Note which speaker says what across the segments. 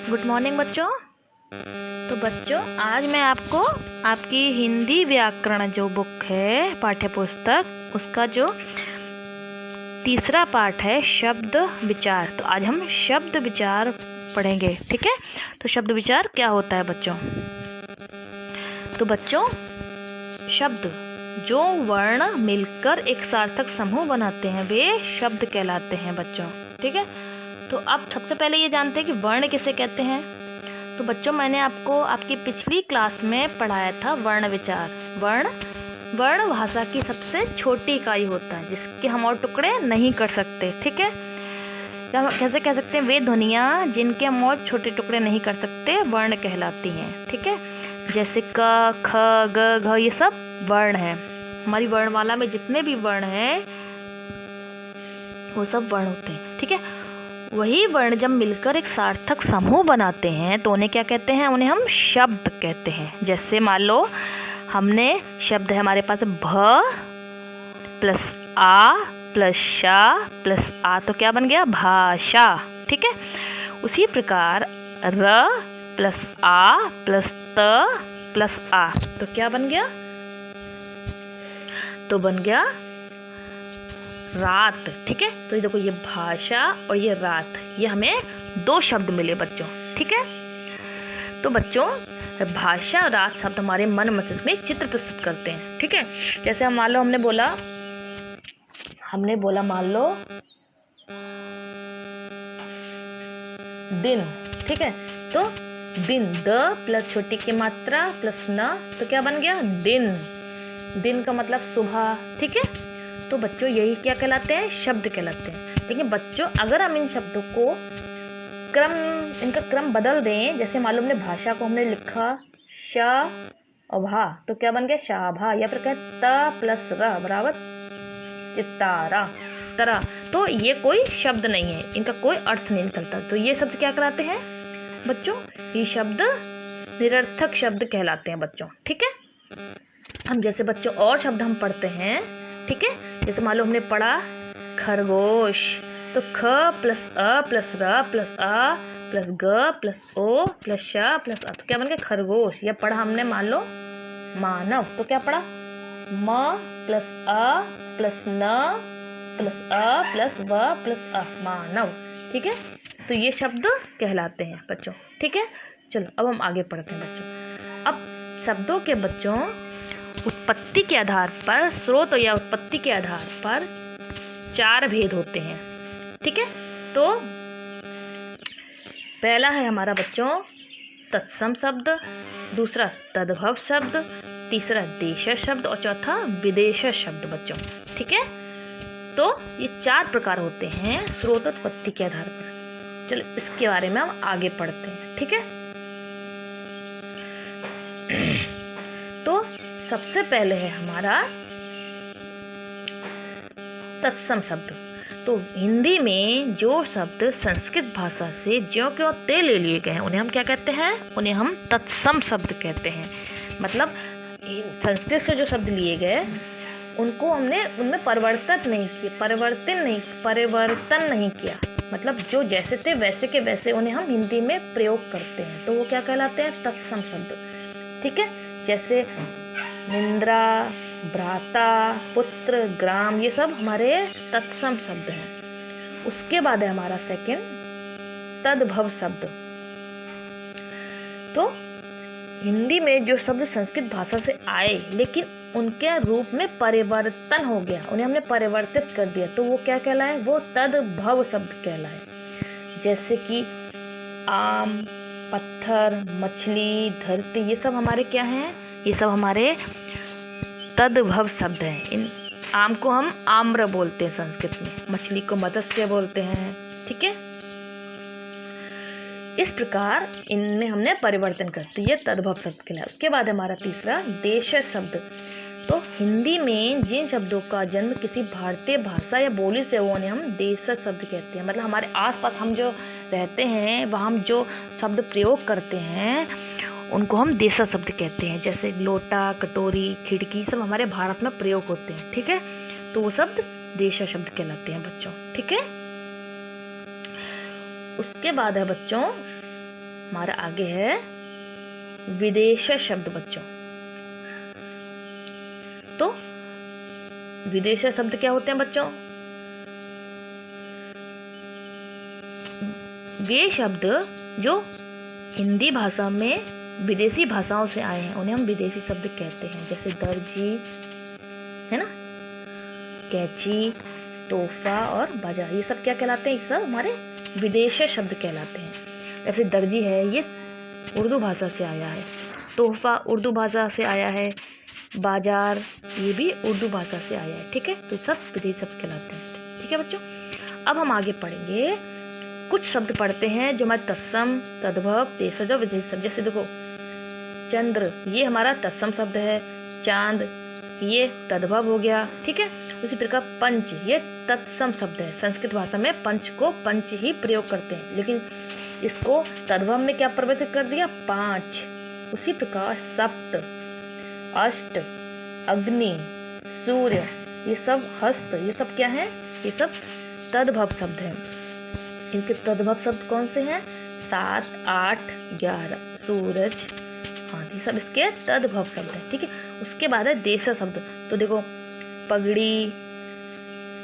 Speaker 1: Good morning बच्चों। तो बच्चों आज मैं आपको आपकी हिंदी व्याकरण जो बुक है पाठ्य पुस्तक उसका जो तीसरा पाठ है शब्द विचार। तो आज हम शब्द विचार पढ़ेंगे, ठीक है। तो शब्द विचार क्या होता है बच्चों? तो बच्चों शब्द जो वर्ण मिलकर एक सार्थक समूह बनाते हैं वे शब्द कहलाते हैं बच्चों, ठीक है। तो अब सबसे पहले ये जानते हैं कि वर्ण किसे कहते हैं। तो बच्चों मैंने आपको आपकी पिछली क्लास में पढ़ाया था वर्ण विचार। वर्ण भाषा की सबसे छोटी इकाई होता है जिसके हम और टुकड़े नहीं कर सकते, ठीक है। कैसे कह सकते हैं, वे ध्वनियाँ जिनके हम और छोटे टुकड़े नहीं कर सकते वर्ण कहलाती हैं, ठीक है। जैसे क, ख, ग, घ ये सब वर्ण हैं। हमारी वर्णमाला में जितने भी वर्ण हैं वो सब वर्ण होते हैं, ठीक है। वही वर्ण जब मिलकर एक सार्थक समूह बनाते हैं तो उन्हें क्या कहते हैं? उन्हें हम शब्द कहते हैं। जैसे मान लो हमने शब्द है हमारे पास भ प्लस आ प्लस शा प्लस आ, तो क्या बन गया? भाषा, ठीक है। उसी प्रकार र प्लस आ प्लस त प्लस आ, तो क्या बन गया? तो बन गया रात, ठीक है। तो ये देखो, ये भाषा और ये रात, ये हमें दो शब्द मिले बच्चों, ठीक है। तो बच्चों भाषा और रात शब्द हमारे मन मस्तिष्क में चित्र प्रस्तुत करते हैं, ठीक है। जैसे हम मान लो हमने बोला मान लो दिन, ठीक है। तो दिन द प्लस छोटी की मात्रा प्लस न, तो क्या बन गया? दिन। दिन का मतलब सुबह, ठीक है। तो बच्चों यही क्या कहलाते हैं? शब्द कहलाते हैं। लेकिन बच्चों अगर हम इन शब्दों को इनका क्रम बदल दें, जैसे मालूम ने भाषा को हमने लिखा श और भा, तो क्या बन गया? शाभा। या फिर कहें त प्लस र बराबर चितारा तरह, तो ये कोई शब्द नहीं है, इनका कोई अर्थ नहीं निकलता। तो ये शब्द क्या कहलाते हैं बच्चों? ये शब्द निरर्थक शब्द कहलाते हैं बच्चों, ठीक है। हम जैसे बच्चों और शब्द हम पढ़ते हैं, ठीक है। जैसे मान लो हमने पढ़ा खरगोश, तो ख प्लस अ प्लस र प्लस आ प्लस ग प्लस ओ प्लस श प्लस आ, तो क्या बन गया? खरगोश। या पढ़ा हमने मान लो मानव, तो क्या पढ़ा? म प्लस अ प्लस न प्लस अ प्लस व प्लस अ, मानव, ठीक है। तो ये शब्द कहलाते हैं बच्चों, ठीक है। चलो अब हम आगे पढ़ते हैं बच्चों। अब शब्दों के बच्चों उत्पत्ति के आधार पर, स्रोत या उत्पत्ति के आधार पर चार भेद होते हैं, ठीक है। तो पहला है हमारा बच्चों तत्सम शब्द, दूसरा तद्भव शब्द, तीसरा देश शब्द और चौथा विदेश शब्द बच्चों, ठीक है। तो ये चार प्रकार होते हैं स्रोत उत्पत्ति के आधार पर। चलो इसके बारे में हम आगे पढ़ते हैं, ठीक है। तो सबसे पहले है हमारा तत्सम शब्द। तो हिंदी में जो शब्द संस्कृत भाषा से ज्यों क्यों त्यों ले लिए गए हैं उन्हें हम क्या कहते हैं? उन्हें हम तत्सम शब्द कहते हैं। मतलब संस्कृत से जो शब्द लिए गए उनको हमने उनमें परिवर्तन नहीं किया। मतलब जो जैसे थे वैसे के वैसे उन्हें हम हिंदी में प्रयोग करते हैं, तो वो क्या कहलाते हैं? तत्सम शब्द, ठीक है। जैसे निंद्रा, भ्राता, पुत्र, ग्राम, ये सब हमारे तत्सम शब्द हैं। उसके बाद है हमारा सेकंड तद्भव शब्द। तो हिंदी में जो शब्द संस्कृत भाषा से आए लेकिन उनके रूप में परिवर्तन हो गया, उन्हें हमने परिवर्तित कर दिया, तो वो क्या कहलाए? वो तद्भव शब्द कहलाए। जैसे कि आम, पत्थर, मछली, धरती, ये सब हमारे क्या हैं? ये सब हमारे तद्भव शब्द हैं। इन आम को हम आम्र बोलते हैं संस्कृत में, मछली को मत्स्य बोलते हैं, ठीक है। इस प्रकार इनमें हमने परिवर्तन कर दिया, ये तद्भव शब्द कहलाया। उसके बाद हमारा तीसरा देश शब्द। तो हिंदी में जिन शब्दों का जन्म किसी भारतीय भाषा या बोली से हुआ उन्हें हम देश शब्द कहते हैं। मतलब हमारे आसपास हम जो रहते हैं वहाँ हम जो शब्द प्रयोग करते हैं उनको हम देशज शब्द कहते हैं। जैसे लोटा, कटोरी, खिड़की, सब हमारे भारत में प्रयोग होते हैं, ठीक है। तो वो शब्द देशज शब्द कहलाते हैं बच्चों, ठीक है। उसके बाद है बच्चों हमारा आगे है विदेश शब्द बच्चों। तो विदेश शब्द क्या होते हैं बच्चों? वे शब्द जो हिंदी भाषा में विदेशी भाषाओं से आए हैं उन्हें हम विदेशी शब्द कहते हैं। जैसे दर्जी है ना, कैंची, तोहफा और बाजार, ये सब क्या कहलाते हैं? ये सब हमारे विदेशी शब्द कहलाते हैं। जैसे दर्जी है, ये उर्दू भाषा से आया है। तोहफा उर्दू भाषा से आया है। बाजार ये भी उर्दू भाषा से आया है। ठीक है, तो सब विदेशी शब्द कहलाते हैं। ठीक है बच्चों, अब हम आगे पढ़ेंगे, कुछ शब्द पढ़ते हैं जो हमारे तत्सम, तद्भव, देशज और विदेशी शब्द। जैसे देखो, चंद्र ये हमारा तत्सम शब्द है, चांद ये तद्भव हो गया। ठीक है, उसी प्रकार पंच ये तत्सम शब्द है। संस्कृत भाषा में पंच को पंच ही प्रयोग करते हैं, लेकिन इसको तद्भव में क्या परिवर्तित कर दिया? 5। उसी प्रकार सप्त, अष्ट, अग्नि, सूर्य, ये सब हस्त, ये सब क्या है? ये सब तद्भव शब्द हैं। इनके तद्भव शब्द कौन से हैं? 7, 8, 11, सूरज, हाँ, ये सब इसके तद्भव शब्द हैं। ठीक है, उसके बाद है देश शब्द। तो देखो, पगड़ी,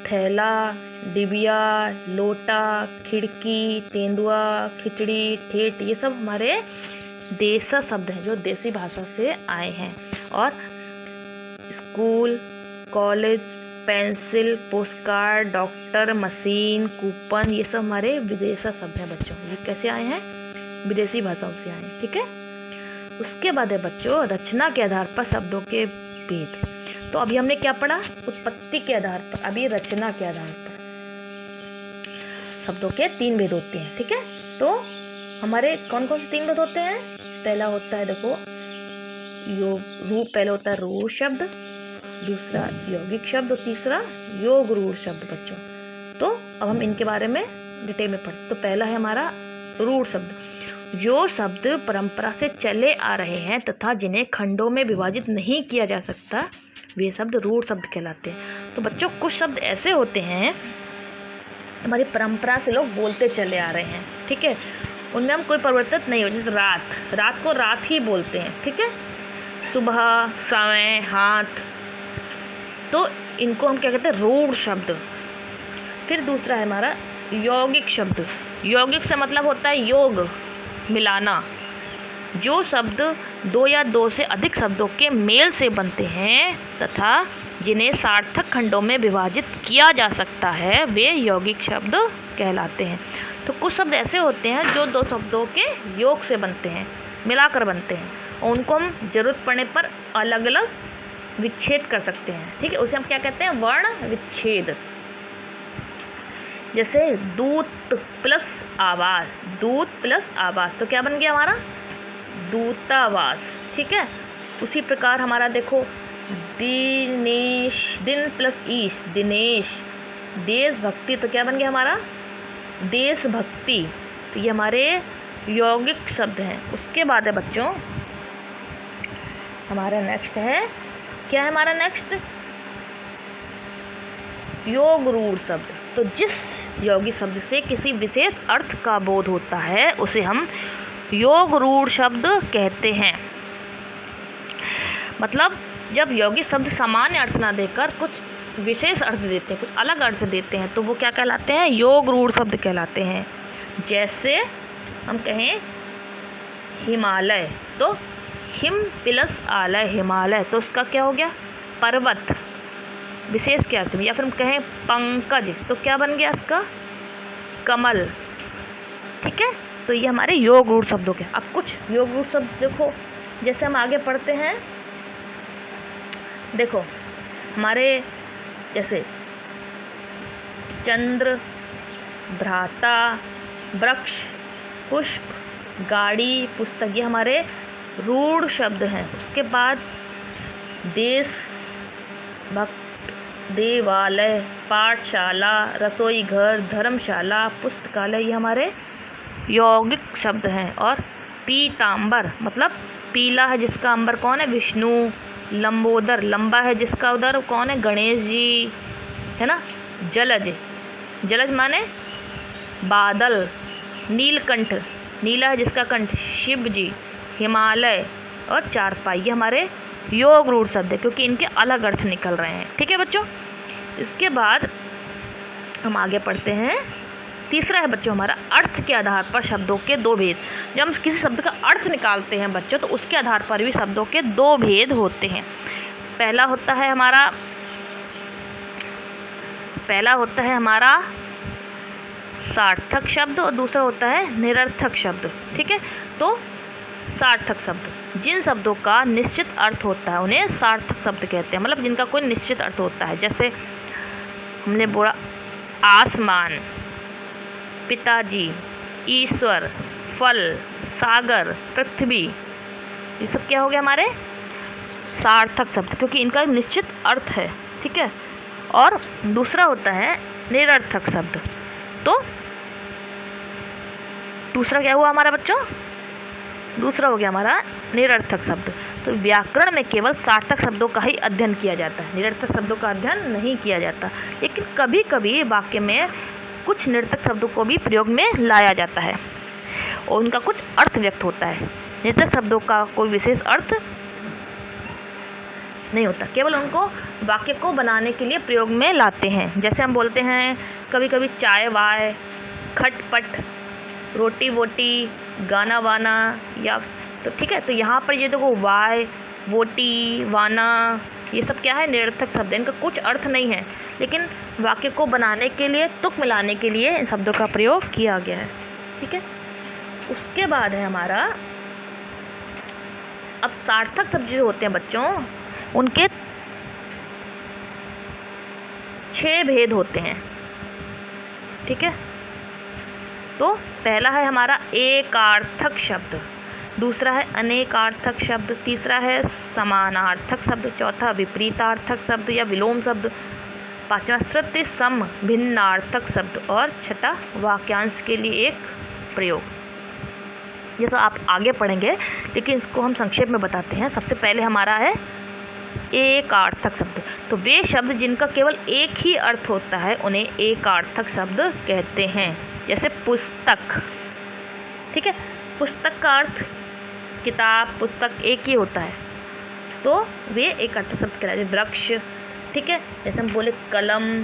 Speaker 1: थैला, डिबिया, लोटा, खिड़की, तेंदुआ, खिचड़ी, ठेठ, ये सब हमारे देश शब्द हैं जो देसी भाषा से आए हैं। और school, college, pencil, postcard, doctor, machine, coupon, ये सब हमारे विदेशी शब्द हैं बच्चों। ये कैसे आए हैं? विदेशी भाषाओं से आए हैं। ठीक है, उसके बाद है बच्चों रचना के आधार पर शब्दों के भेद। तो अभी हमने क्या पढ़ा? उत्पत्ति के आधार पर। अभी रचना के आधार पर शब्दों के 3 भेद होते हैं। ठीक है, तो हमारे कौन कौन से 3 भेद होते हैं? पहला होता है देखो रूप, पहले होता है रूढ़ शब्द, दूसरा यौगिक शब्द और तीसरा योग रूढ़ शब्द बच्चों। तो अब हम इनके बारे में डिटेल में पढ़ते। तो पहला है हमारा रूढ़ शब्द, जो शब्द परंपरा से चले आ रहे हैं तथा जिन्हें खंडों में विभाजित नहीं किया जा सकता, वे शब्द रूढ़ शब्द कहलाते हैं। तो बच्चों कुछ शब्द ऐसे होते हैं हमारी परंपरा से लोग बोलते चले आ रहे हैं। ठीक है, उनमें हम कोई परिवर्तन नहीं हो। जैसे रात को रात ही बोलते हैं। ठीक है, सुबह, समय, हाथ, तो इनको हम क्या कहते हैं? रूढ़ शब्द। फिर दूसरा है हमारा यौगिक शब्द। यौगिक से मतलब होता है योग, मिलाना। जो शब्द 2 या 2 से अधिक शब्दों के मेल से बनते हैं तथा जिन्हें सार्थक खंडों में विभाजित किया जा सकता है, वे यौगिक शब्द कहलाते हैं। तो कुछ शब्द ऐसे होते हैं जो 2 शब्दों के योग से बनते हैं, मिलाकर बनते हैं, और उनको हम जरूरत पड़ने पर अलग अलग विच्छेद कर सकते हैं। ठीक है, उसे हम क्या कहते हैं? वर्ण विच्छेद। जैसे दूत प्लस आवास, दूत प्लस आवास, तो क्या बन गया हमारा? दूतावास। ठीक है, उसी प्रकार हमारा देखो दिनेश, दिन प्लस ईश, दिनेश। देशभक्ति, तो क्या बन गया हमारा? देशभक्ति। तो ये हमारे यौगिक शब्द हैं। उसके बाद है बच्चों हमारा नेक्स्ट है, क्या है हमारा नेक्स्ट? योग रूढ़ शब्द। तो जिस यौगिक शब्द से किसी विशेष अर्थ का बोध होता है उसे हम योग रूढ़ शब्द कहते हैं। मतलब जब यौगिक शब्द सामान्य अर्थ ना देकर कुछ विशेष अर्थ देते हैं, कुछ अलग अर्थ देते हैं, तो वो क्या कहलाते हैं? योग रूढ़ शब्द कहलाते हैं। जैसे हम कहें हिमालय, तो हिम प्लस आलय, हिमालय, तो उसका क्या हो गया? पर्वत, विशेष के अर्थ में। या फिर हम कहें पंकज, तो क्या बन गया इसका? कमल। ठीक है, तो ये हमारे योग रूढ़ शब्दों के। अब कुछ योग रूढ़ शब्द देखो, जैसे हम आगे पढ़ते हैं, देखो हमारे जैसे चंद्र, भ्राता, वृक्ष, पुष्प, गाड़ी, पुस्तक, ये हमारे रूढ़ शब्द हैं। उसके बाद देश भक्त, देवालय, पाठशाला, रसोई घर, धर्मशाला, पुस्तकालय, ये हमारे यौगिक शब्द हैं। और पीतांबर मतलब पीला है जिसका अंबर कौन है? विष्णु। लंबोदर, लंबा है जिसका उदर कौन है? गणेश जी, है ना। जलज, जलज माने बादल। नीलकंठ, नीला है जिसका कंठ, शिव जी, हिमालय और चारपाई, ये हमारे योग रूढ़ शब्द है क्योंकि इनके अलग अर्थ निकल रहे हैं। ठीक है बच्चों, इसके बाद हम आगे पढ़ते हैं। तीसरा है बच्चों हमारा अर्थ के आधार पर शब्दों के दो भेद। जब हम किसी शब्द का अर्थ निकालते हैं बच्चों तो उसके आधार पर भी शब्दों के दो भेद होते हैं। पहला होता है हमारा सार्थक शब्द और दूसरा होता है निरर्थक शब्द। ठीक है, तो सार्थक शब्द जिन शब्दों का निश्चित अर्थ होता है उन्हें सार्थक शब्द कहते हैं, मतलब जिनका कोई निश्चित अर्थ होता है। जैसे हमने बोला आसमान, पिताजी, ईश्वर, फल, सागर, पृथ्वी, ये सब क्या हो गया हमारे सार्थक शब्द क्योंकि इनका एक निश्चित अर्थ है। ठीक है, और दूसरा होता है निरर्थक शब्द। तो दूसरा क्या हुआ हमारा बच्चों, दूसरा हो गया हमारा निरर्थक शब्द। तो व्याकरण में केवल सार्थक शब्दों का ही अध्ययन किया जाता है, निरर्थक शब्दों का अध्ययन नहीं किया जाता। लेकिन कभी कभी वाक्य में कुछ निरर्थक शब्दों को भी प्रयोग में लाया जाता है और उनका कुछ अर्थ व्यक्त होता है। निरर्थक शब्दों का कोई विशेष अर्थ नहीं होता, केवल उनको वाक्य को बनाने के लिए प्रयोग में लाते हैं। जैसे हम बोलते हैं कभी कभी चाय वाय, खटपट, रोटी वोटी, गाना वाना, या तो ठीक है, तो यहाँ पर ये देखो वाय, वोटी, वाना, ये सब क्या है निरर्थक शब्द है, इनका कुछ अर्थ नहीं है लेकिन वाक्य को बनाने के लिए, तुक मिलाने के लिए इन शब्दों का प्रयोग किया गया है। ठीक है, उसके बाद है हमारा अब सार्थक शब्द जो होते हैं बच्चों उनके 6 भेद होते हैं। ठीक है, तो पहला है हमारा एकार्थक शब्द, दूसरा है अनेकार्थक शब्द, तीसरा है समानार्थक शब्द, चौथा विपरीतार्थक शब्द या विलोम शब्द, पांचवा श्रुति सम भिन्नार्थक शब्द और छठा वाक्यांश के लिए एक प्रयोग। ये तो आप आगे पढ़ेंगे लेकिन इसको हम संक्षेप में बताते हैं। सबसे पहले हमारा है एकार्थक शब्द। तो वे शब्द जिनका केवल एक ही अर्थ होता है उन्हें एकार्थक शब्द कहते हैं। जैसे पुस्तक, ठीक है, पुस्तक का अर्थ किताब, पुस्तक एक ही होता है तो वे एकार्थक शब्द कहलाते हैं। वृक्ष, ठीक है, जैसे हम बोले कलम,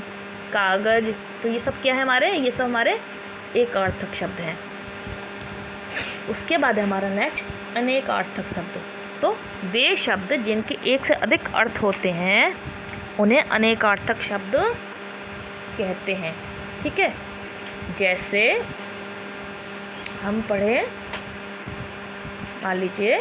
Speaker 1: कागज, तो ये सब क्या है हमारे, ये सब हमारे एकार्थक शब्द हैं। उसके बाद है हमारा नेक्स्ट अनेकार्थक शब्द। तो वे शब्द जिनके एक से अधिक अर्थ होते हैं उन्हें अनेकार्थक शब्द कहते हैं। ठीक है, जैसे हम पढ़े, मान लीजिए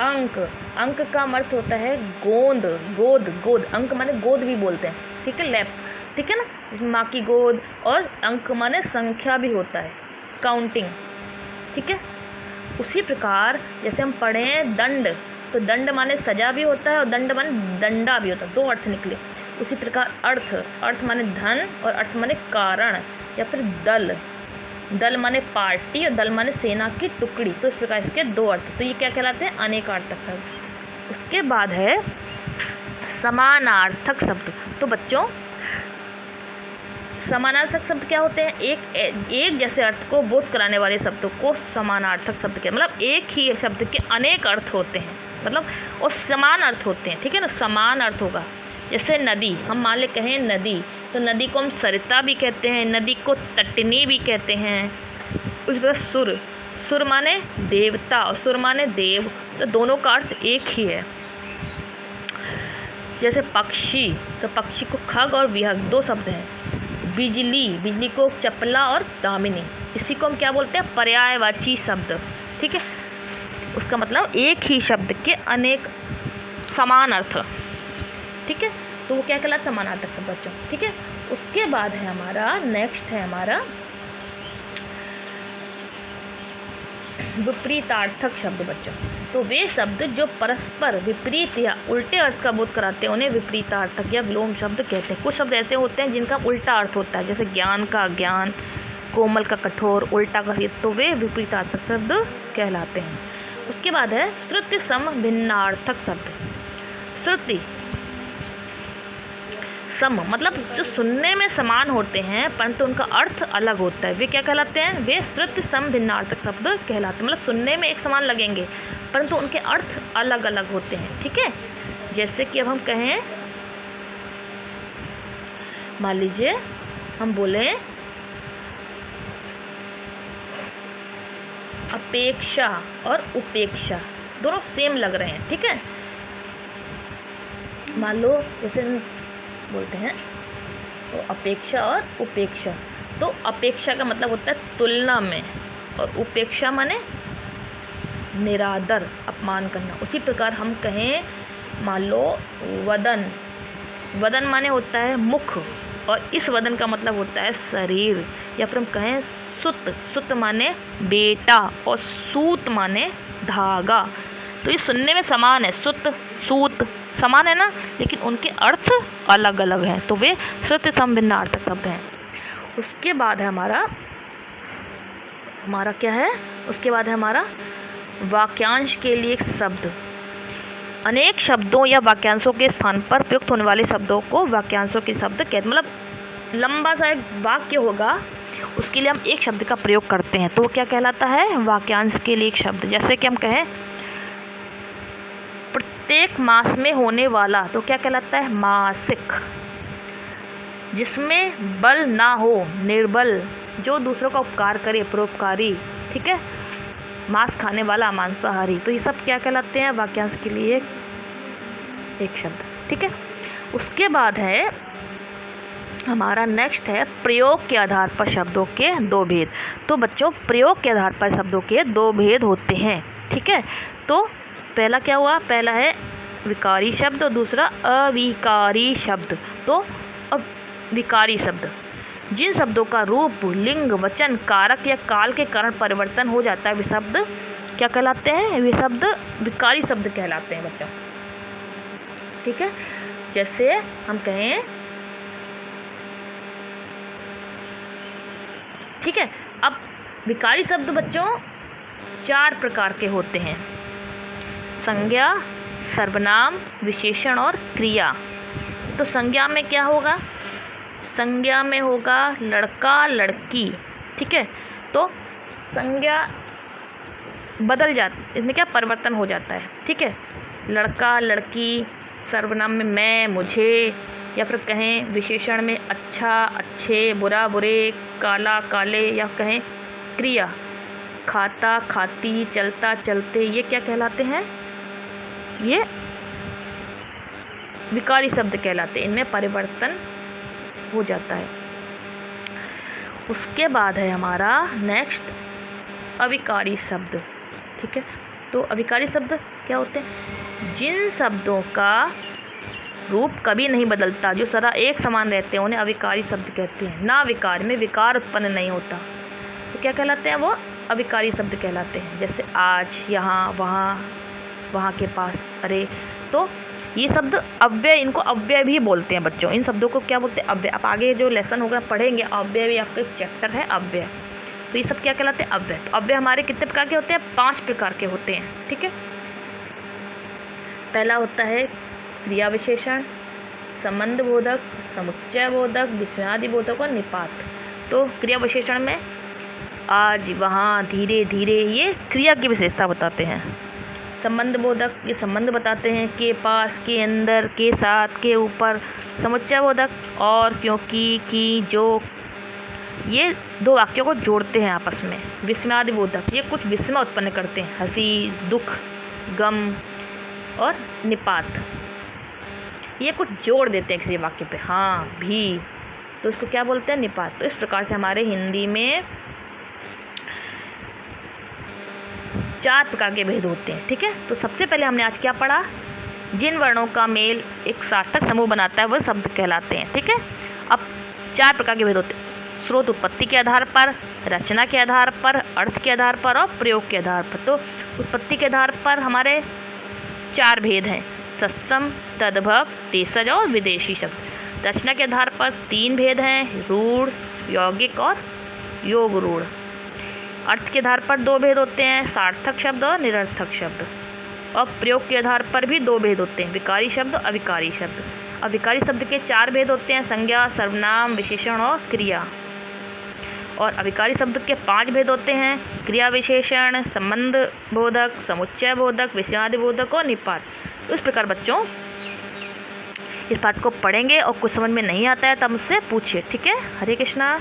Speaker 1: अंक, अंक का अर्थ होता है गोंद, गोद, गोद, अंक माने गोद भी बोलते हैं। ठीक है, लैप, ठीक है ना, माँ की गोद, और अंक माने संख्या भी होता है, काउंटिंग। ठीक है, उसी प्रकार जैसे हम पढ़े दंड, तो दंड माने सजा भी होता है और दंड माने दंडा भी होता है, 2 अर्थ निकले। उसी प्रकार अर्थ, अर्थ माने धन और अर्थ माने कारण, या फिर दल, दल माने पार्टी और दल माने सेना की टुकड़ी। तो इस प्रकार इसके 2 अर्थ, तो ये क्या कहलाते हैं, अनेकार्थक शब्द। उसके बाद है समानार्थक शब्द। तो बच्चों समानार्थक शब्द क्या होते हैं, एक जैसे अर्थ को बोध कराने वाले शब्दों को समानार्थक शब्द के, मतलब एक ही शब्द के अनेक अर्थ होते हैं, मतलब और समान अर्थ होते हैं। ठीक है ना, समान अर्थ होगा। जैसे नदी, हम मान ले कहें नदी, तो नदी को हम सरिता भी कहते हैं, नदी को तटनी भी कहते हैं। उस प्रकार सुर, सुर माने देवता और सुर माने देव, तो दोनों का अर्थ एक ही है। जैसे पक्षी, तो पक्षी को खग और विहग 2 शब्द हैं। बिजली, बिजली को चपला और दामिनी, इसी को हम क्या बोलते हैं, पर्यायवाची शब्द। ठीक है, उसका मतलब एक ही शब्द के अनेक समान अर्थ। ठीक है, तो वो क्या कहलाता है, समानार्थक शब्द बच्चों। ठीक है, उसके बाद है हमारा नेक्स्ट है हमारा विपरीतार्थक शब्द बच्चों। तो वे शब्द जो परस्पर विपरीत या उल्टे अर्थ का बोध कराते हैं उन्हें विपरीतार्थक या विलोम शब्द कहते हैं। कुछ शब्द ऐसे होते हैं जिनका उल्टा अर्थ होता है, जैसे ज्ञान का अज्ञान, कोमल का कठोर, उल्टा का सीधा, तो वे विपरीतार्थक शब्द कहलाते हैं। उसके बाद है श्रुति सम भिन्नार्थक शब्द। श्रुति, सम मतलब जो सुनने में समान होते हैं परंतु उनका अर्थ अलग होता है, वे क्या कहलाते हैं? वे श्रुति सम भिन्नार्थक शब्द कहलाते हैं। मतलब सुनने में एक समान लगेंगे परंतु उनके अर्थ अलग अलग होते हैं। ठीक है, जैसे कि अब हम कहें, मान लीजिए हम बोले अपेक्षा और उपेक्षा, दोनों सेम लग रहे हैं। ठीक है, मान लो जैसे बोलते हैं तो अपेक्षा और उपेक्षा, तो अपेक्षा का मतलब होता है तुलना में और उपेक्षा माने निरादर, अपमान करना। उसी प्रकार हम कहें, मान लो वदन, वदन माने होता है मुख और इस वदन का मतलब होता है शरीर। या फिर हम कहें सुत, सुत माने बेटा और सूत माने धागा। तो ये सुनने में समान है, सुत सूत समान है ना, लेकिन उनके अर्थ अलग अलग हैं, तो वे श्रुति सम भिन्नार्थक शब्द हैं। उसके बाद है हमारा क्या है? उसके बाद है हमारा वाक्यांश के लिए एक शब्द। अनेक शब्दों या वाक्यांशों के स्थान पर प्रयुक्त होने वाले शब्दों को वाक्यांशों के शब्द कहते हैं। मतलब लंबा सा एक वाक्य होगा, उसके लिए हम एक शब्द का प्रयोग करते हैं, तो वो क्या कहलाता है? वाक्यांश के लिए एक शब्द। जैसे कि हम कहें प्रत्येक मास में होने वाला, तो क्या कहलाता है? मासिक। जिसमें बल ना हो, निर्बल, जो दूसरों का उपकार करे, परोपकारी। ठीक है, मांस खाने वाला, मांसाहारी, तो ये सब क्या कहलाते हैं? वाक्यांश के लिए एक शब्द। ठीक है, उसके बाद है हमारा नेक्स्ट है प्रयोग के आधार पर शब्दों के दो भेद। तो बच्चों, प्रयोग के आधार पर शब्दों के दो भेद होते हैं। ठीक है, तो पहला क्या हुआ? पहला है विकारी शब्द और दूसरा अविकारी शब्द। तो अब विकारी शब्द, जिन शब्दों का रूप, लिंग, वचन, कारक या काल के कारण परिवर्तन हो जाता है, वे शब्द क्या कहलाते हैं? वे शब्द विकारी शब्द कहलाते हैं बच्चों। ठीक है, जैसे हम कहें, ठीक है, अब विकारी शब्द बच्चों 4 प्रकार के होते हैं: संज्ञा, सर्वनाम, विशेषण और क्रिया। तो संज्ञा में क्या होगा? संज्ञा में होगा लड़का, लड़की। ठीक है, तो संज्ञा बदल जाती, इसमें क्या परिवर्तन हो जाता है। ठीक है, लड़का, लड़की, सर्वनाम में मैं, मुझे, या फिर कहें विशेषण में अच्छा, अच्छे, बुरा, बुरे, काला, काले, या कहें क्रिया खाता, खाती, चलता, चलते, ये क्या कहलाते हैं? ये विकारी शब्द कहलाते हैं, इनमें परिवर्तन हो जाता है। उसके बाद है हमारा नेक्स्ट अविकारी शब्द। ठीक है, तो अविकारी शब्द क्या होते हैं? जिन शब्दों का रूप कभी नहीं बदलता, जो सदा एक समान रहते हैं, उन्हें अविकारी शब्द कहते हैं। ना विकार में विकार उत्पन्न नहीं होता, तो क्या कहलाते हैं? वो अविकारी शब्द कहलाते हैं। जैसे आज, यहाँ, वहाँ, वहाँ के पास, अरे। तो ये शब्द अव्यय, इनको अव्यय भी बोलते हैं बच्चों। इन शब्दों को क्या बोलते हैं? अव्यय। आप आगे जो लेसन होगा पढ़ेंगे, अव्यय भी आपका एक चैप्टर है, अव्यय। तो ये सब क्या कहलाते हैं? अव्यय। तो अव्यय हमारे कितने प्रकार के होते हैं? 5 प्रकार के होते हैं। ठीक है, पहला होता है क्रिया विशेषण, संबंध बोधक, समुच्चय बोधक, विस्मयादि बोधक और निपात। तो क्रिया विशेषण में आज, वहाँ, धीरे धीरे, ये क्रिया की विशेषता बताते हैं। संबंध बोधक, ये संबंध बताते हैं, के पास, के अंदर, के साथ, के ऊपर। समुच्चय बोधक और, क्योंकि, की, जो, ये 2 वाक्यों को जोड़ते हैं आपस में। विस्मयादि बोधक, ये कुछ विस्मय उत्पन्न करते हैं, हंसी, दुख, गम। और निपात, ये कुछ जोड़ देते हैं किसी वाक्य पे, हाँ, भी, तो इसको क्या बोलते हैं? निपात। तो इस प्रकार से हमारे हिंदी में 4 प्रकार के भेद होते हैं। ठीक है, तो सबसे पहले हमने आज क्या पढ़ा? जिन वर्णों का मेल एक सार्थक समूह बनाता है, वह शब्द कहलाते हैं। ठीक है, अब 4 प्रकार के भेद होते हैं: स्रोत उत्पत्ति के आधार पर, रचना के आधार पर, अर्थ के आधार पर और प्रयोग के आधार पर। तो उत्पत्ति के आधार पर हमारे 4 भेद हैं: तत्सम, तद्भव, देशज और विदेशी शब्द। रचना के आधार पर 3 भेद हैं: रूढ़, यौगिक और योग रूढ़। अर्थ के आधार पर 2 भेद होते हैं: सार्थक शब्द और निरर्थक शब्द। और प्रयोग के आधार पर भी 2 भेद होते हैं: विकारी शब्द और अविकारी शब्द। अविकारी शब्द के 4 भेद होते हैं, संज्ञा, सर्वनाम, विशेषण और क्रिया। और अविकारी शब्द के 5 भेद होते हैं, क्रिया विशेषण, संबंध बोधक, समुच्चय बोधक, विषयादि बोधक और निपात। तो इस प्रकार बच्चों इस पाठ को पढ़ेंगे और कुछ समझ में नहीं आता है तब मुझसे पूछिए, ठीक है। हरे कृष्णा।